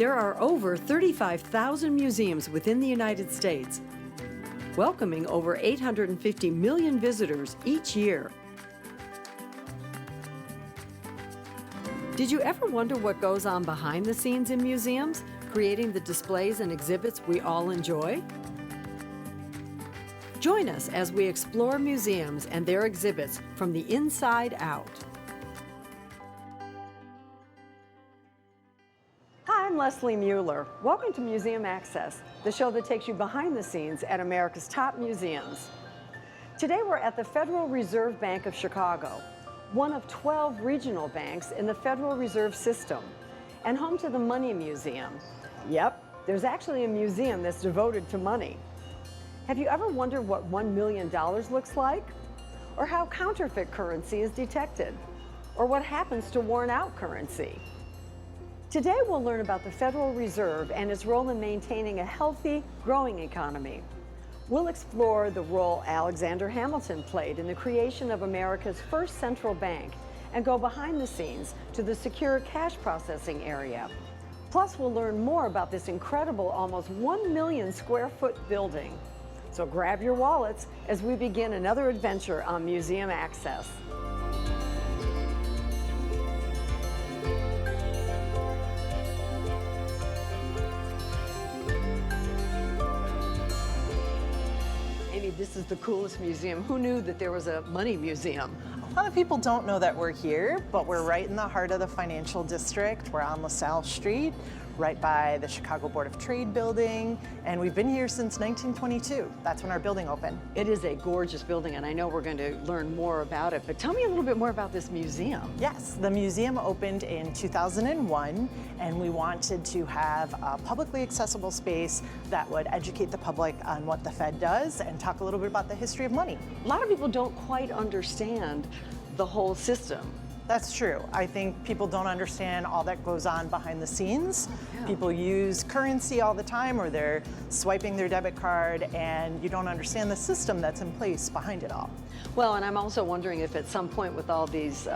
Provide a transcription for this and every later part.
There are over 35,000 museums within the United States, welcoming over 850 million visitors each year. Did you ever wonder what goes on behind the scenes in museums, creating the displays and exhibits we all enjoy? Join us as we explore museums and their exhibits from the inside out. Hi, I'm Leslie Mueller. Welcome to Museum Access, the show that takes you behind the scenes at America's top museums. Today we're at the Federal Reserve Bank of Chicago, one of 12 regional banks in the Federal Reserve System, and home to the Money Museum. Yep, there's actually a museum that's devoted to money. Have you ever wondered what $1 million looks like? Or how counterfeit currency is detected? Or what happens to worn out currency? Today we'll learn about the Federal Reserve and its role in maintaining a healthy, growing economy. We'll explore the role Alexander Hamilton played in the creation of America's first central bank and go behind the scenes to the secure cash processing area. Plus, we'll learn more about this incredible almost 1 million square foot building. So grab your wallets as we begin another adventure on Museum Access. Amy, this is the coolest museum. Who knew that there was a money museum? A lot of people don't know that we're here, but we're right in the heart of the financial district. We're on LaSalle Street, right by the Chicago Board of Trade building, and we've been here since 1922. That's when our building opened. It is a gorgeous building, and I know we're going to learn more about it, but tell me a little bit more about this museum. Yes, the museum opened in 2001, and we wanted to have a publicly accessible space that would educate the public on what the Fed does and talk a little bit about the history of money. A lot of people don't quite understand the whole system. That's true. I think people don't understand all that goes on behind the scenes. Yeah. People use currency all the time, or they're swiping their debit card, and you don't understand the system that's in place behind it all. Well, and I'm also wondering if at some point with all these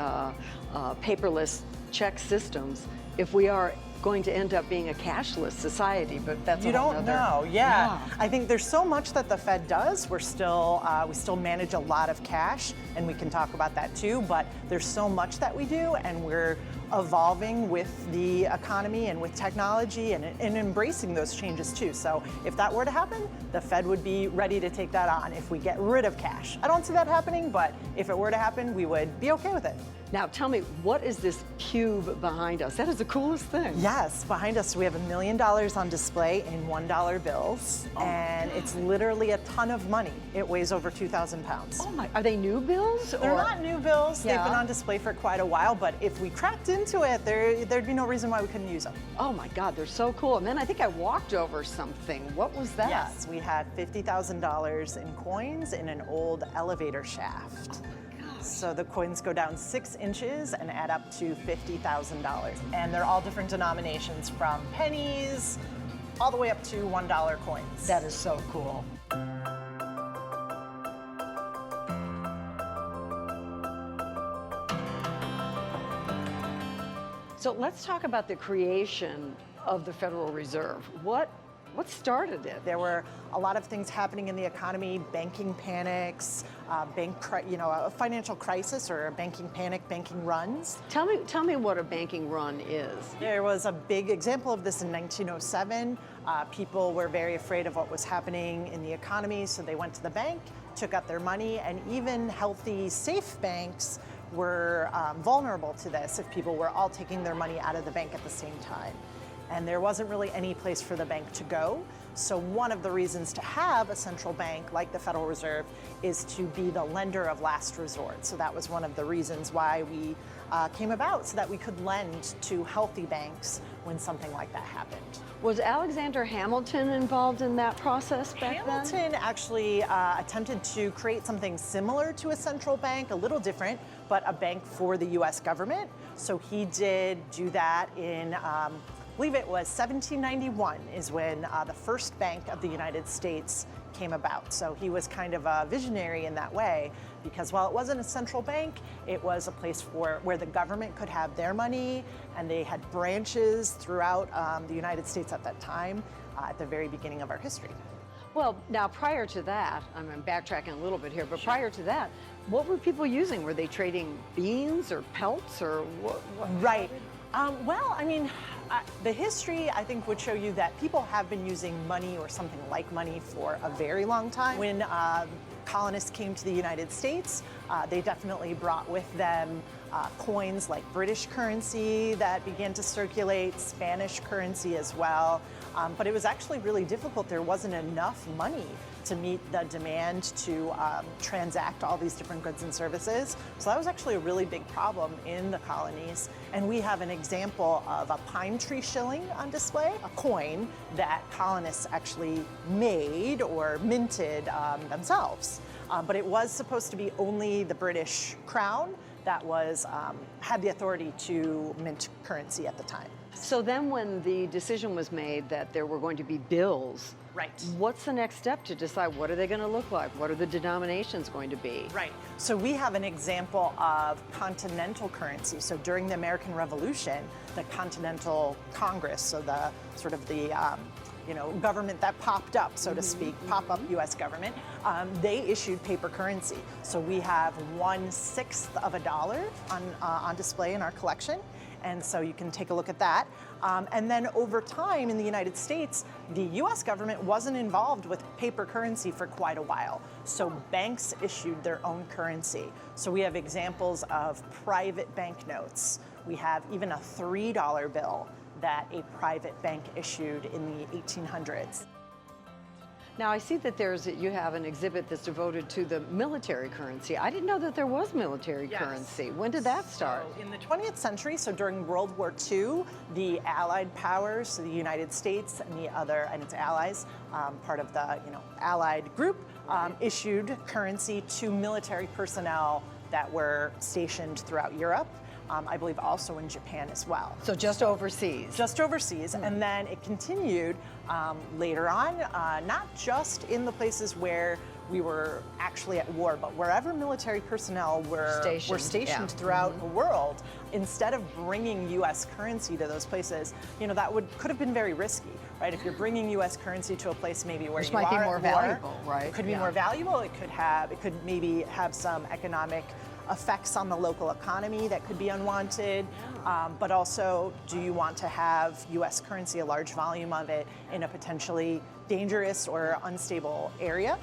paperless check systems, if we are going to end up being a cashless society, but that's you a whole don't nother- know. Yeah. I think there's so much that the Fed does. We still manage a lot of cash, and we can talk about that too. But there's so much that we do, and we're evolving with the economy and with technology and embracing those changes too. So if that were to happen, the Fed would be ready to take that on if we get rid of cash. I don't see that happening, but if it were to happen, we would be okay with it. Now tell me, what is this cube behind us? That is the coolest thing. Yes, behind us we have $1 million on display in $1 bills, and it's literally a ton of money. It weighs over 2,000 pounds. Oh my, are they new bills? They're not new bills. Yeah. They've been on display for quite a while, but if we cracked into it, there'd be no reason why we couldn't use them. Oh my God, they're so cool. And then I think I walked over something. What was that? Yes, we had $50,000 in coins in an old elevator shaft. So the coins go down 6 inches and add up to $50,000. And they're all different denominations, from pennies all the way up to $1 coins. That is so cool. So let's talk about the creation of the Federal Reserve. What started it? There were a lot of things happening in the economy: banking panics, a financial crisis, or a banking panic, banking runs. Tell me what a banking run is. There was a big example of this in 1907. People were very afraid of what was happening in the economy, so they went to the bank, took out their money, and even healthy, safe banks were vulnerable to this if people were all taking their money out of the bank at the same time. And there wasn't really any place for the bank to go. So one of the reasons to have a central bank like the Federal Reserve is to be the lender of last resort. So that was one of the reasons why we came about, so that we could lend to healthy banks when something like that happened. Was Alexander Hamilton involved in that process back then? Hamilton actually attempted to create something similar to a central bank, a little different, but a bank for the US government. So he did do that in I believe it was 1791 is when the first Bank of the United States came about. So he was kind of a visionary in that way, because while it wasn't a central bank, it was a place where the government could have their money, and they had branches throughout the United States at that time, at the very beginning of our history. Well, now prior to that, I'm backtracking a little bit here, but prior to that, what were people using? Were they trading beans or pelts or what? Right. Well, I mean, the history, I think, would show you that people have been using money or something like money for a very long time. When colonists came to the United States, they definitely brought with them coins like British currency that began to circulate, Spanish currency as well. But it was actually really difficult. There wasn't enough money to meet the demand to transact all these different goods and services. So that was actually a really big problem in the colonies. And we have an example of a pine tree shilling on display, a coin that colonists actually made or minted themselves. But it was supposed to be only the British crown that had the authority to mint currency at the time. So then when the decision was made that there were going to be bills, right, what's the next step to decide what are they going to look like? What are the denominations going to be? Right. So we have an example of continental currency. So during the American Revolution, the Continental Congress, so the sort of the government that popped up, so to speak, pop-up U.S. government, they issued paper currency. So we have 1/6 of a dollar on display in our collection. And so you can take a look at that. And then over time in the United States, the US government wasn't involved with paper currency for quite a while. So banks issued their own currency. So we have examples of private banknotes. We have even a $3 bill that a private bank issued in the 1800s. Now I see that you have an exhibit that's devoted to the military currency. I didn't know that there was military currency. When did that start? So in the 20th century, so during World War II, the Allied powers, so the United States and its allies, part of the Allied group, issued currency to military personnel that were stationed throughout Europe. I believe also in Japan as well. So just overseas? Just overseas. And then it continued later on, not just in the places where we were actually at war, but wherever military personnel were stationed throughout the world, instead of bringing U.S. currency to those places, that could have been very risky, right? If you're bringing U.S. currency to a place maybe where Which might be more valuable, right? It could be more valuable. It could maybe have some economic effects on the local economy that could be unwanted, but also, do you want to have U.S. currency, a large volume of it, in a potentially dangerous or unstable area?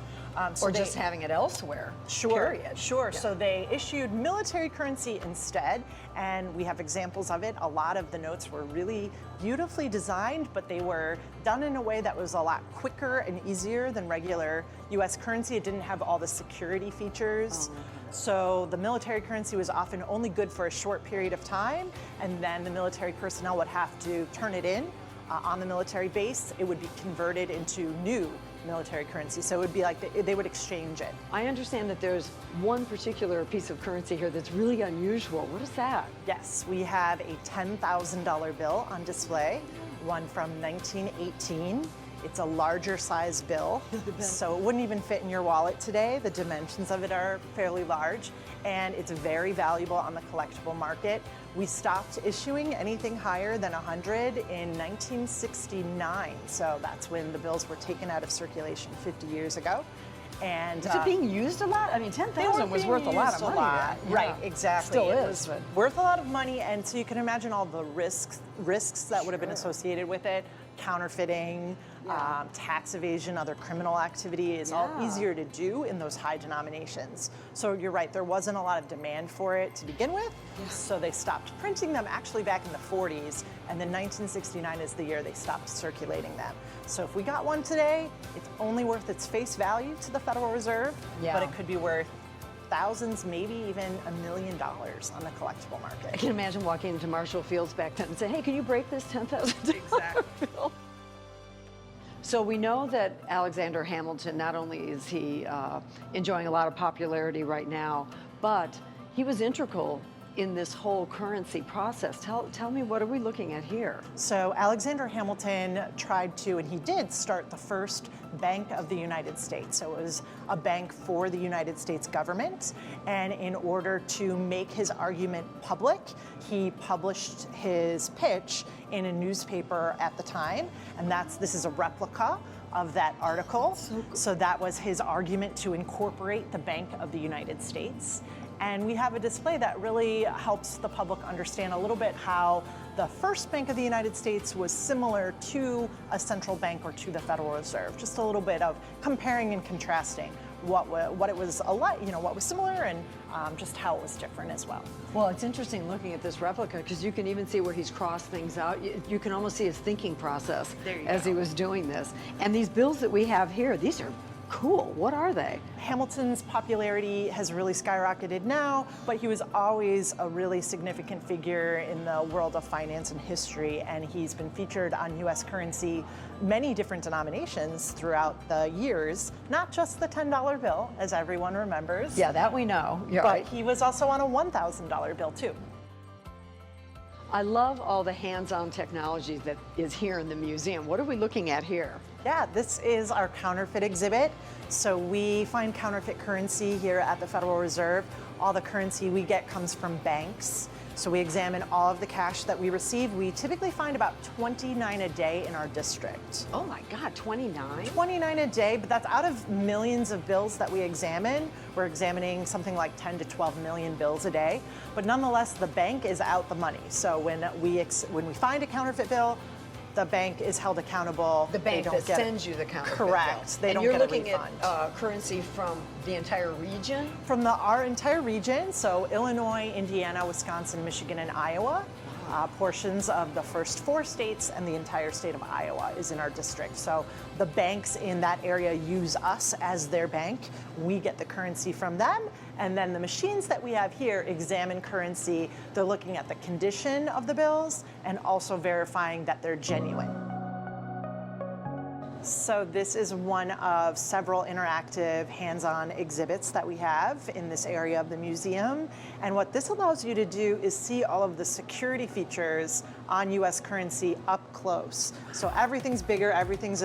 Or just having it elsewhere. Sure, period. sure. Yeah. So they issued military currency instead, and we have examples of it. A lot of the notes were really beautifully designed, but they were done in a way that was a lot quicker and easier than regular U.S. currency. It didn't have all the security features. So the military currency was often only good for a short period of time, and then the military personnel would have to turn it in on the military base. It would be converted into new military currency. So it would be like they would exchange it. I understand that there's one particular piece of currency here that's really unusual. What is that? Yes, we have a $10,000 bill on display, one from 1918. It's a larger size bill, so it wouldn't even fit in your wallet today. The dimensions of it are fairly large, and it's very valuable on the collectible market. We stopped issuing anything higher than 100 in 1969, so that's when the bills were taken out of circulation 50 years ago. And is it being used a lot? I mean, 10,000 was worth a lot of money. Then. Right, exactly. Still it is. was worth a lot of money, and so you can imagine all the risks that would have been associated with it. Counterfeiting, tax evasion, other criminal activity is all easier to do in those high denominations. So you're right, there wasn't a lot of demand for it to begin with, so they stopped printing them actually back in the 40s, and then 1969 is the year they stopped circulating them. So if we got one today, it's only worth its face value to the Federal Reserve, but it could be worth thousands, maybe even $1 million on the collectible market. I can imagine walking into Marshall Fields back then and saying, hey, can you break this $10,000 bill? So we know that Alexander Hamilton, not only is he enjoying a lot of popularity right now, but he was integral in this whole currency process. Tell me, what are we looking at here? So Alexander Hamilton tried to, and he did start the first Bank of the United States. So it was a bank for the United States government. And in order to make his argument public, he published his pitch in a newspaper at the time. And this is a replica of that article. So that was his argument to incorporate the Bank of the United States. And we have a display that really helps the public understand a little bit how the first Bank of the United States was similar to a central bank or to the Federal Reserve. Just a little bit of comparing and contrasting what it was alike, what was similar, and just how it was different as well. Well, it's interesting looking at this replica because you can even see where he's crossed things out. You can almost see his thinking process as he was doing this. And these bills that we have here, these are cool. What are they? Hamilton's popularity has really skyrocketed now, but he was always a really significant figure in the world of finance and history, and he's been featured on U.S. currency, many different denominations throughout the years, not just the $10 bill, as everyone remembers. Yeah, that we know. You're but right. He was also on a $1,000 bill, too. I love all the hands-on technology that is here in the museum. What are we looking at here? Yeah, this is our counterfeit exhibit. So we find counterfeit currency here at the Federal Reserve. All the currency we get comes from banks. So we examine all of the cash that we receive. We typically find about 29 a day in our district. Oh my God, 29? 29 a day, but that's out of millions of bills that we examine. We're examining something like 10 to 12 million bills a day. But nonetheless, the bank is out the money. So when we find a counterfeit bill, the bank is held accountable. The bank that sends you the counterfeit bill. Correct. They don't get a refund. And you're looking at currency from the entire region? From our entire region, so Illinois, Indiana, Wisconsin, Michigan, and Iowa. Portions of the first 4 states and the entire state of Iowa is in our district. So the banks in that area use us as their bank. We get the currency from them. And then the machines that we have here examine currency. They're looking at the condition of the bills and also verifying that they're genuine. So this is one of several interactive hands-on exhibits that we have in this area of the museum. And what this allows you to do is see all of the security features on U.S. currency up close. So everything's bigger, everything's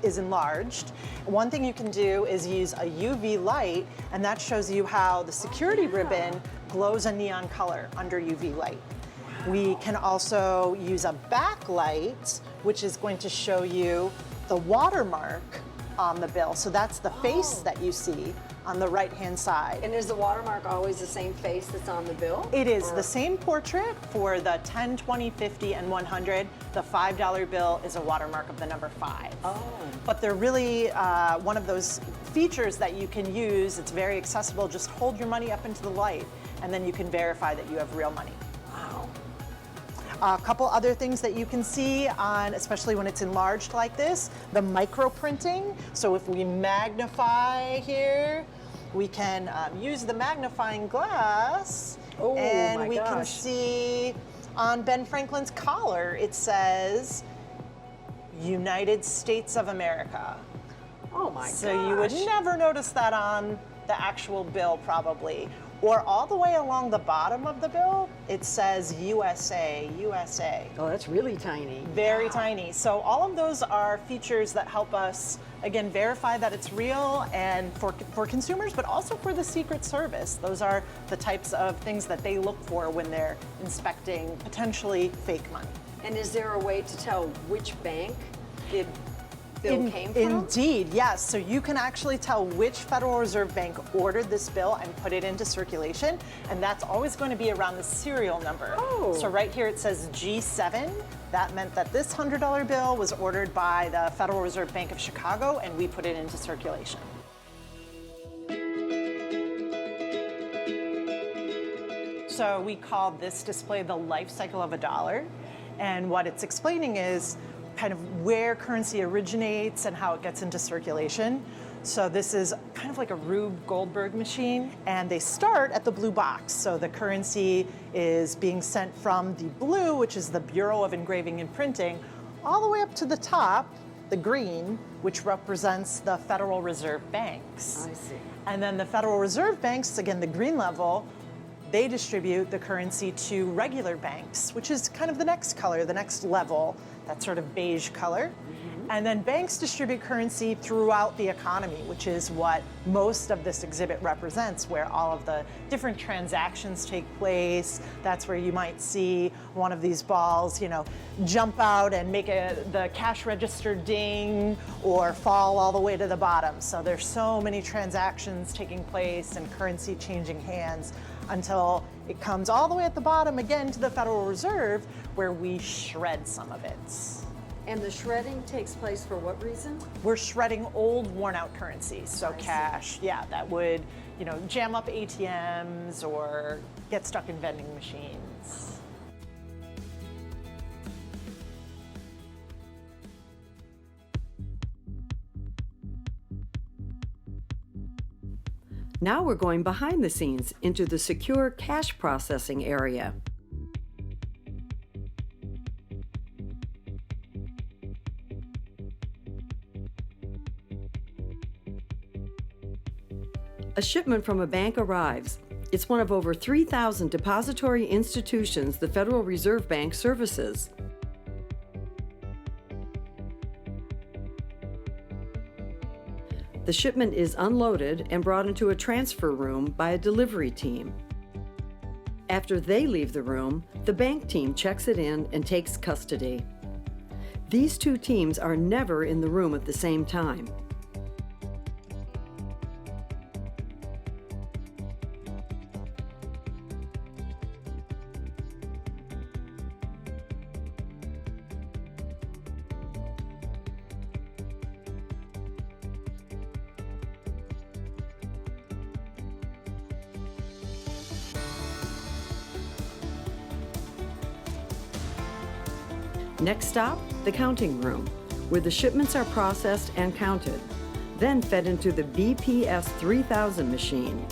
is enlarged. One thing you can do is use a UV light, and that shows you how the security ribbon glows a neon color under UV light. We can also use a backlight, which is going to show you the watermark on the bill. So that's the face that you see on the right-hand side. And is the watermark always the same face that's on the bill? It is the same portrait for the 10, 20, 50, and 100. The $5 bill is a watermark of the number 5. Oh. But they're really one of those features that you can use. It's very accessible. Just hold your money up into the light, and then you can verify that you have real money. A couple other things that you can see on, especially when it's enlarged like this, the micro printing. So if we magnify here, we can use the magnifying glass, and we can see on Ben Franklin's collar, it says United States of America. Oh my gosh. So you would never notice that on the actual bill probably. Or all the way along the bottom of the bill, it says USA, USA. Oh, that's really tiny. Very tiny. So all of those are features that help us, again, verify that it's real, and for consumers, but also for the Secret Service. Those are the types of things that they look for when they're inspecting potentially fake money. And is there a way to tell which bank the bill came from? Indeed, yes. So you can actually tell which Federal Reserve Bank ordered this bill and put it into circulation, and that's always going to be around the serial number. Oh. So right here it says G7. That meant that this $100 bill was ordered by the Federal Reserve Bank of Chicago, and we put it into circulation. So we call this display the life cycle of a dollar, and what it's explaining is kind of where currency originates and how it gets into circulation. So this is kind of like a Rube Goldberg machine, and they start at the blue box. So the currency is being sent from the blue, which is the Bureau of Engraving and Printing, all the way up to the top, the green, which represents the Federal Reserve banks. I see. And then the Federal Reserve banks, again, the green level, They distribute the currency to regular banks, which is kind of the next color, the next level, that sort of beige color. And then banks distribute currency throughout the economy, which is what most of this exhibit represents, where all of the different transactions take place. That's where you might see one of these balls, jump out and make the cash register ding or fall all the way to the bottom. So there's so many transactions taking place and currency changing hands until it comes all the way at the bottom again to the Federal Reserve, where we shred some of it. And the shredding takes place for what reason? We're shredding old, worn-out currency, so I cash, that would, jam up ATMs or get stuck in vending machines. Now we're going behind the scenes into the secure cash processing area. A shipment from a bank arrives. It's one of over 3,000 depository institutions the Federal Reserve Bank services. The shipment is unloaded and brought into a transfer room by a delivery team. After they leave the room, the bank team checks it in and takes custody. These two teams are never in the room at the same time. Next stop, the counting room, where the shipments are processed and counted, then fed into the BPS 3000 machine.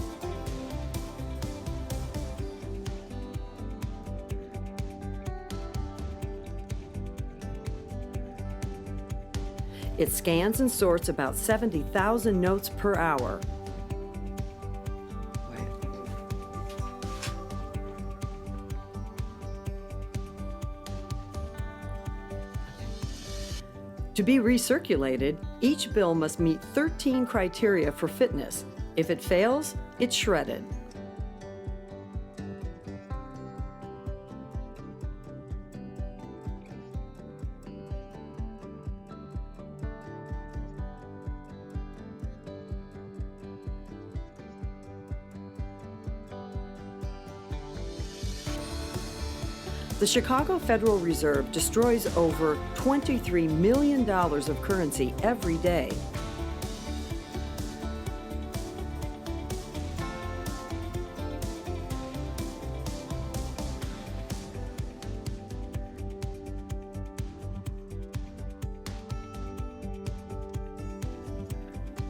It scans and sorts about 70,000 notes per hour. To be recirculated, each bill must meet 13 criteria for fitness. If it fails, it's shredded. The Chicago Federal Reserve destroys over $23 million of currency every day.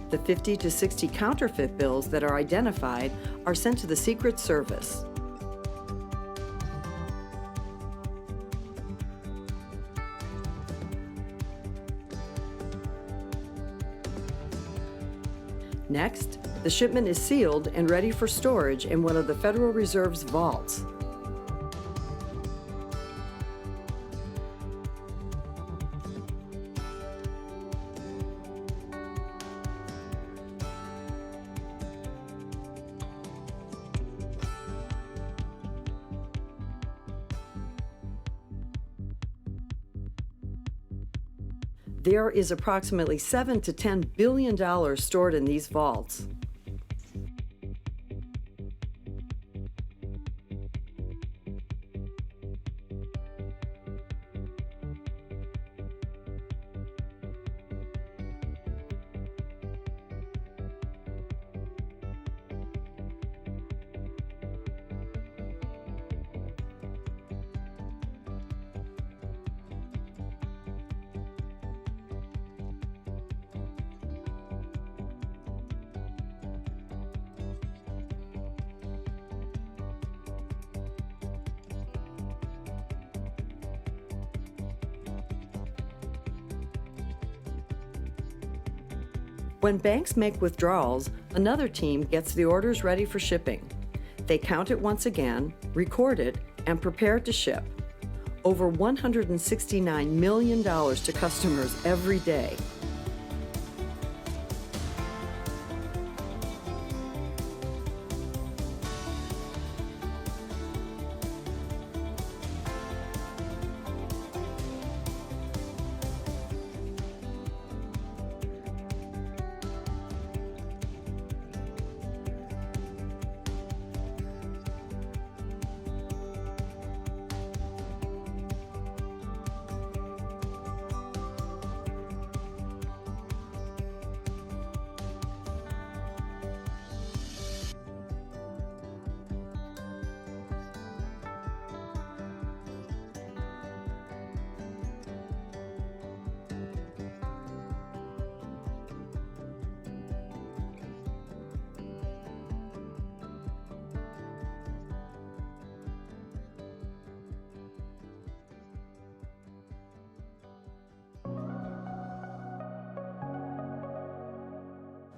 The 50 to 60 counterfeit bills that are identified are sent to the Secret Service. Next, the shipment is sealed and ready for storage in one of the Federal Reserve's vaults. There is approximately $7 to $10 billion stored in these vaults. When banks make withdrawals, another team gets the orders ready for shipping. They count it once again, record it, and prepare to ship. Over $169 million to customers every day.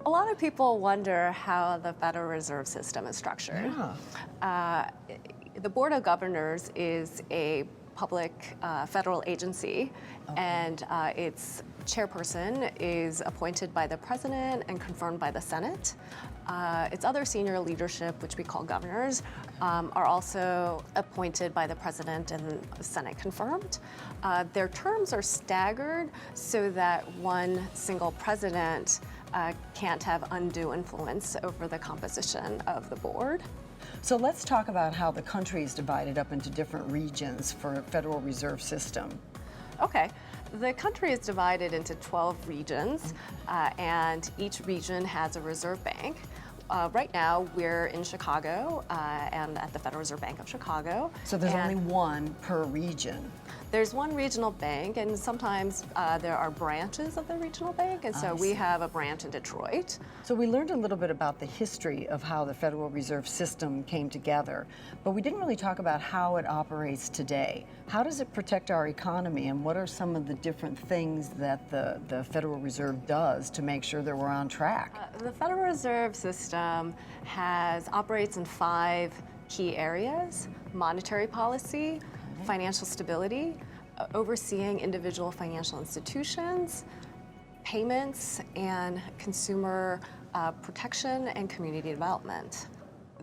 A lot of people wonder how the Federal Reserve System is structured. Yeah. The Board of Governors is a public federal agency, and its chairperson is appointed by the President and confirmed by the Senate. Its other senior leadership, which we call governors, are also appointed by the President and Senate confirmed. Their terms are staggered so that one single president can't have undue influence over the composition of the board. So let's talk about how the country is divided up into different regions for a Federal Reserve System. Okay. The country is divided into 12 regions, and each region has a reserve bank. Right now, we're in Chicago and at the Federal Reserve Bank of Chicago. So there's only one per region. There's one regional bank, and sometimes there are branches of the regional bank, and so we have a branch in Detroit. So we learned a little bit about the history of how the Federal Reserve System came together, but we didn't really talk about how it operates today. How does it protect our economy, and what are some of the different things that the Federal Reserve does to make sure that we're on track? The Federal Reserve System operates in 5 key areas: monetary policy, financial stability, overseeing individual financial institutions, payments, and consumer protection and community development.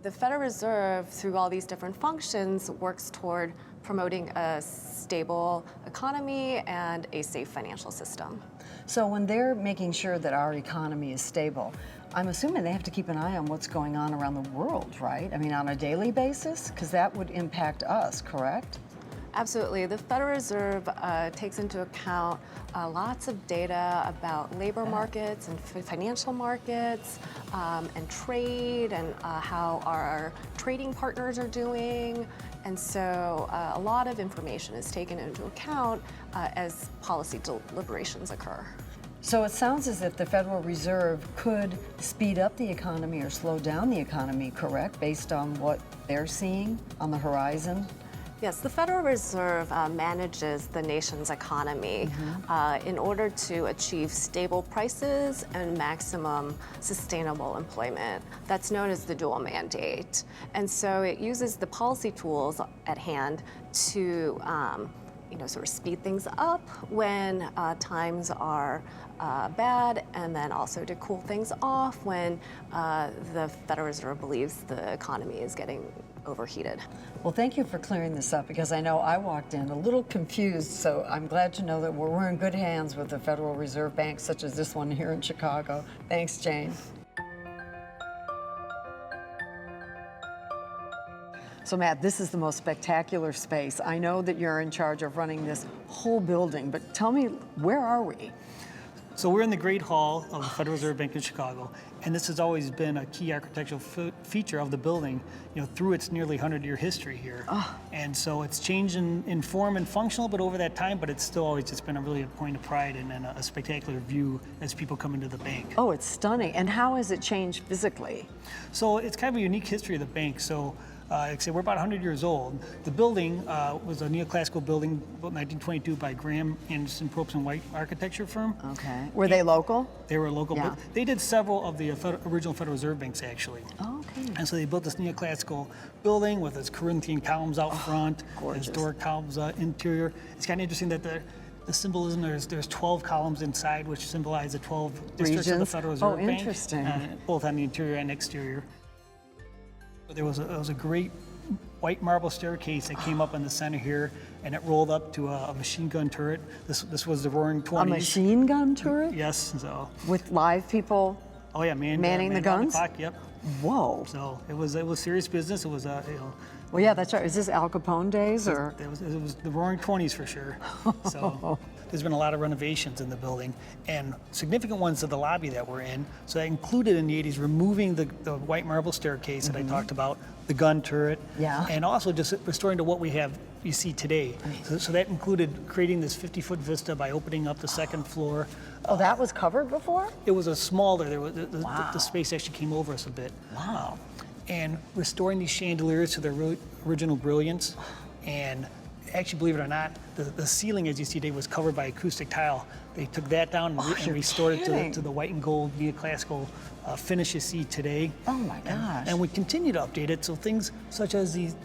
The Federal Reserve, through all these different functions, works toward promoting a stable economy and a safe financial system. So when they're making sure that our economy is stable, I'm assuming they have to keep an eye on what's going on around the world, right? I mean, on a daily basis, because that would impact us, correct? Absolutely. The Federal Reserve takes into account lots of data about labor markets and financial markets and trade and how our trading partners are doing. And so a lot of information is taken into account as policy deliberations occur. So it sounds as if the Federal Reserve could speed up the economy or slow down the economy, correct, based on what they're seeing on the horizon? Yes, the Federal Reserve manages the nation's economy in order to achieve stable prices and maximum sustainable employment. That's known as the dual mandate. And so it uses the policy tools at hand to sort of speed things up when times are bad, and then also to cool things off when the Federal Reserve believes the economy is getting overheated. Well, thank you for clearing this up, because I know I walked in a little confused, so I'm glad to know that we're in good hands with the Federal Reserve Bank, such as this one here in Chicago. Thanks, Jane. So Matt, this is the most spectacular space. I know that you're in charge of running this whole building, but tell me, where are we? So we're in the Great Hall of the Federal Reserve Bank of Chicago, and this has always been a key architectural feature of the building, through its nearly 100-year history here. And so it's changed in form and functional, but over that time, but it's still always just been a point of pride and a spectacular view as people come into the bank. Oh, it's stunning. And how has it changed physically? So it's kind of a unique history of the bank. So Like I say, we're about 100 years old. The building was a neoclassical building built in 1922 by Graham, Anderson, Probst and White architecture firm. Okay. Were they local? They were local. Yeah. They did several of the original Federal Reserve banks, actually. Oh, okay. And so they built this neoclassical building with its Corinthian columns out front, gorgeous. its Doric columns interior. It's kind of interesting that the symbolism, there's 12 columns inside, which symbolize the 12 districts of the Regions? Federal Reserve Bank. Interesting. Both on the interior and exterior. There was a great white marble staircase that came up in the center here, and it rolled up to a machine gun turret. This was the Roaring 20s. A machine gun turret? Yes. So. With live people Oh yeah, manning the around guns? clock, yep. Whoa. So it was serious business. It was Well, yeah, that's right. Is this Al Capone days or? it was the Roaring 20s for sure. So there's been a lot of renovations in the building and significant ones to the lobby that we're in. So that included in the 80s removing the white marble staircase that I talked about, the gun turret, Yeah. and also just restoring to what you see today. So that included creating this 50-foot vista by opening up the second floor. Oh, that was covered before? It was a smaller, there was Wow. the space actually came over us a bit. Wow. And restoring these chandeliers to their original brilliance. And actually, believe it or not, the ceiling, as you see today, was covered by acoustic tile. They took that down and you're restored kidding. it to the white and gold neoclassical finish you see today. Oh my gosh. And we continue to update it, so things such as these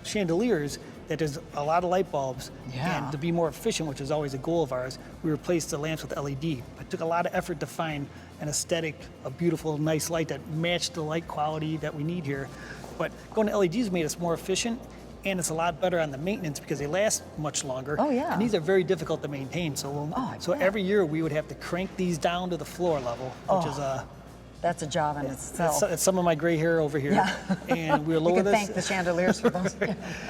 chandeliers, that there's a lot of light bulbs, Yeah. and to be more efficient, which is always a goal of ours, we replaced the lamps with LED. It took a lot of effort to find an aesthetic, a beautiful, nice light that matched the light quality that we need here. But going to LEDs made us more efficient, and it's a lot better on the maintenance because they last much longer. Oh, yeah. And these are very difficult to maintain. So, every year we would have to crank these down to the floor level, which is That's a job in itself. it's some of my gray hair over here. Yeah. And we were You lower can this. thank the chandeliers for those.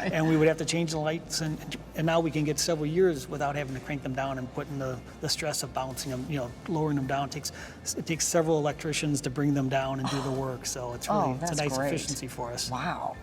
And we would have to change the lights, and now we can get several years without having to crank them down and putting the stress of bouncing them, lowering them down. It takes several electricians to bring them down and do the work. So it's really it's a that's nice great. efficiency for us. Wow.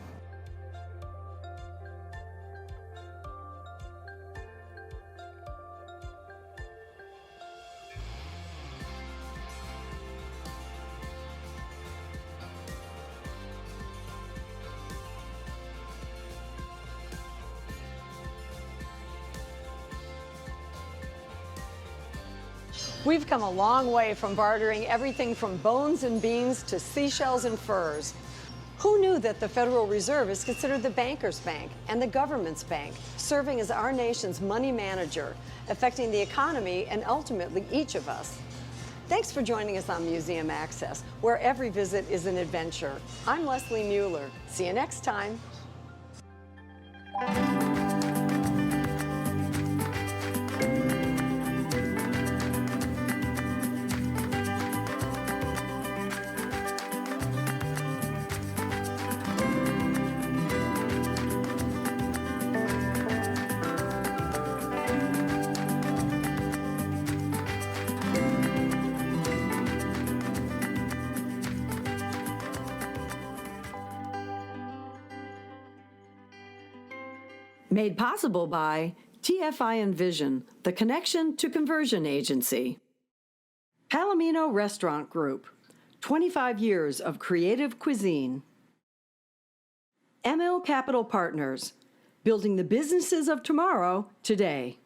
We've come a long way from bartering everything from bones and beans to seashells and furs. Who knew that the Federal Reserve is considered the banker's bank and the government's bank, serving as our nation's money manager, affecting the economy and ultimately each of us? Thanks for joining us on Museum Access, where every visit is an adventure. I'm Leslie Mueller. See you next time. Made possible by TFI Envision, the connection to conversion agency. Palomino Restaurant Group, 25 years of creative cuisine. ML Capital Partners, building the businesses of tomorrow today.